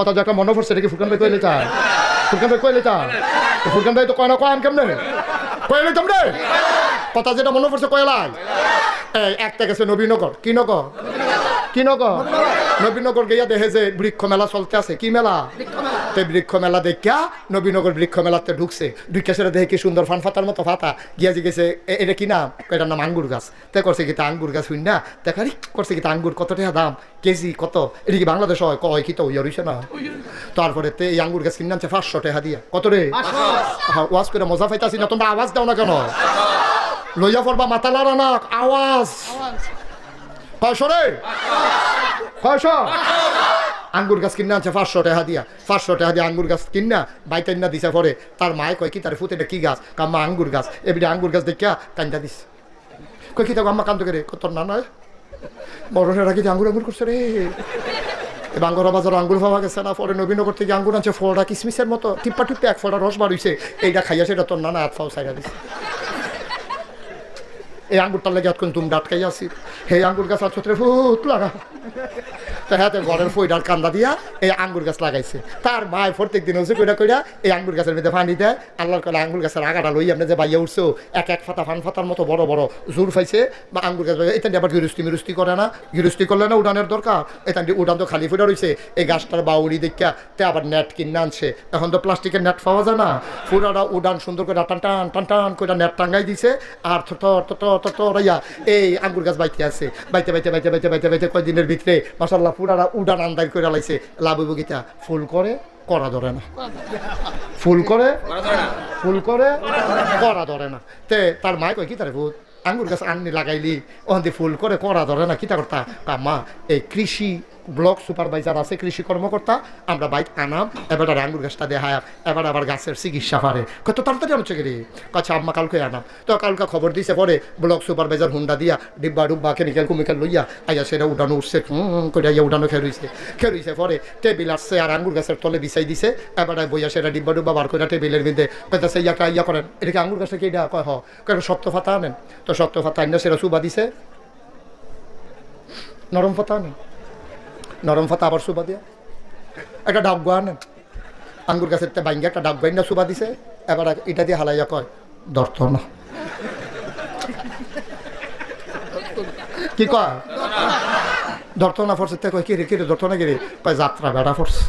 কথা যে একটা মনে পড়ছে, এটা কি ফুরকান ভাই কইলে চায়? ফুরকান ভাই কইলে চায়? ফুরকান ভাই তো কয় না, কয় আম কেমনে কইলে কেমনে? কথা যেটা মনে পড়ছে কয়লাই। এই একটা গেছে নবীনগর, কি নগর? কি নগর? নবীনগর গিয়া দেখে যে বৃক্ষ মেলা চলতে আছে। কি মেলা? তো বৃক্ষ মেলা দেখিয়া নবীনগর বৃক্ষ মেলাতে ঢুকছে। ঢুকে সেটা দেখে কি সুন্দর ফান ফাতার মতো ফাতা গিয়া জিগেছে এটা কি নাম? এটার নাম আঙ্গুর গাছ। তাই করছে কি তা আঙ্গুর গাছ শুন না দেখারি করছে কি তা আঙ্গুর কত টাকা দাম কেজি কত? এটা কি বাংলাদেশ হয়? কয় কি তো ইয়ে রইছে না। তারপরে তে এই আঙ্গুর গাছ কিনে আনছে 500 টাকা দিয়া। কত রে? ওয়াজ করে মজা পাইতাছি না, তোমরা আওয়াজ দাও না কেন? লইয়া পড়বা মাথা লাড়া না, আওয়াজ। কয়শো রে? কয়শো? আঙ্গুর গাছ কিনা আছে 500 টাকা দিয়া। 500 টাকা দিয়ে আঙ্গুর গাছ কিনা বাইতেন না দিছে পরে তার মায় কয় কি তার ফুতে এটা কি গাছ? কাম্মা আঙ্গুর গাছ। এবারে আঙ্গুর গাছ দেখিয়া কান্দা দিস। কই কি তো আম্মা কান্দ করে তোর না নয় বড়রা কি আঙ্গুর আঙ্গুর করছে রে। বাঙ্গরা বাজার আঙ্গুর পাওয়া গেছে না, পরে নবীনগর থেকে আঙ্গুর আনছে ফলটা কিসমিসের মতো টিপ্পা টিপ্পে এক ফলটা রস বাড়িছে। এইটা খাইয়া সেটা তোর নানা হাত ফাও সাইডা দিছে। এই আঙ্গুরটার লেগে এতক্ষণ তুমি ডাটকাই আসি। হে আঙ্গুর গাছ আর ছত্রে ফুট লাগা। তা হ্যাঁ ঘরের ফইডার কান্দা দিয়া এই আঙ্গুর গাছ লাগাইছে। তার মায় প্রত্যেক দিন হচ্ছে কইরা কইরা এই আঙ্গুর গাছের মধ্যে পানি দেয়। আল্লাহর কলে আঙ্গুর গাছের আগাটা লই আপনি যে বাইয়া উঠছো এক এক ফাতা ফান ফাতার মতো বড় বড় জোর পাইছে। বা আঙ্গুর গাছ এটা আবার গিরস্তি মিরস্তি করে না, গিরস্তি করলে না উড়ানের দরকার। এটা উড়ান তো খালি ফুটা রয়েছে। এই গাছটার বাউরি দেখা তে আবার নেট কিনে আনছে। এখন তো প্লাস্টিকের নেট পাওয়া যায় না, ফুটাটা উড়ান সুন্দর করে টান টান টান টান করে নেট টাঙ্গাই দিছে। আর রাইয়া এই আঙ্গুর গাছ বাইতে আছে। বাইতে বাইতে বাইতে বাইতে বাইতে বাইতে কয়েকদিনের ভিতরে মাশাআল্লাহ পুরাটা উড়ান আন্দাজ করে লাইছে। লাভ হইব গীতা ফুল করে করা ধরে না, ফুল করে ফুল করে করা ধরে না। তে তার মায় কয় কি তারে ভূত আঙ্গুর গাছ আননি লাগাইলি ওখান দিয়ে ফুল করে করা ধরে না, কিতা করতা? মা এই কৃষি ব্লক সুপারভাইজার আছে, কৃষি কর্মকর্তা, আমরা বাইক আনাম এবার আঙ্গুর গাছটা দেখায় এবার আবার গাছের চিকিৎসা পারে। কত তাড়াতাড়ি আনছে গেলি কাছে আম্মা কালকে আনাম। তো কালকে খবর দিয়েছে পরে ব্লক সুপারভাইজার হুন্ডা দিয়া ডিব্বা ডুব্বা কেমিক্যাল কুমিক্যাল লইয়া আইয়া সেটা উঠানো উঠছে করে উঠানো খেয়ে পরে টেবিল আসছে আর আঙ্গুর গাছের তলে বিছাই দিছে। এবার বইয়া সেটা ডিব্বা ডুব্বা বার করে টেবিলের মধ্যে কইতাছে ইয়া করেন এটাকে আঙ্গুর গাছটা কি এটা কয় কেন শক্ত ফাতা আনেন। তো শক্ত ফাতা আইনা সেটা সুবা দিছে, নরম ফাতা আনেন, নরম ফাতা আবার সুবা দিয়া একটা ডাব গোয়া আনেন। আঙ্গুর গাছের বাইঙ্গে একটা ডাব গাইনা সুবা দিছে। এবার এটা দিয়ে হালাইয়া কয় ধরত না, কি কয় ধরত না ফরছে। কয় কি রে ধরত না কি রে? কয় যাত্রা বেড়া ফরছে।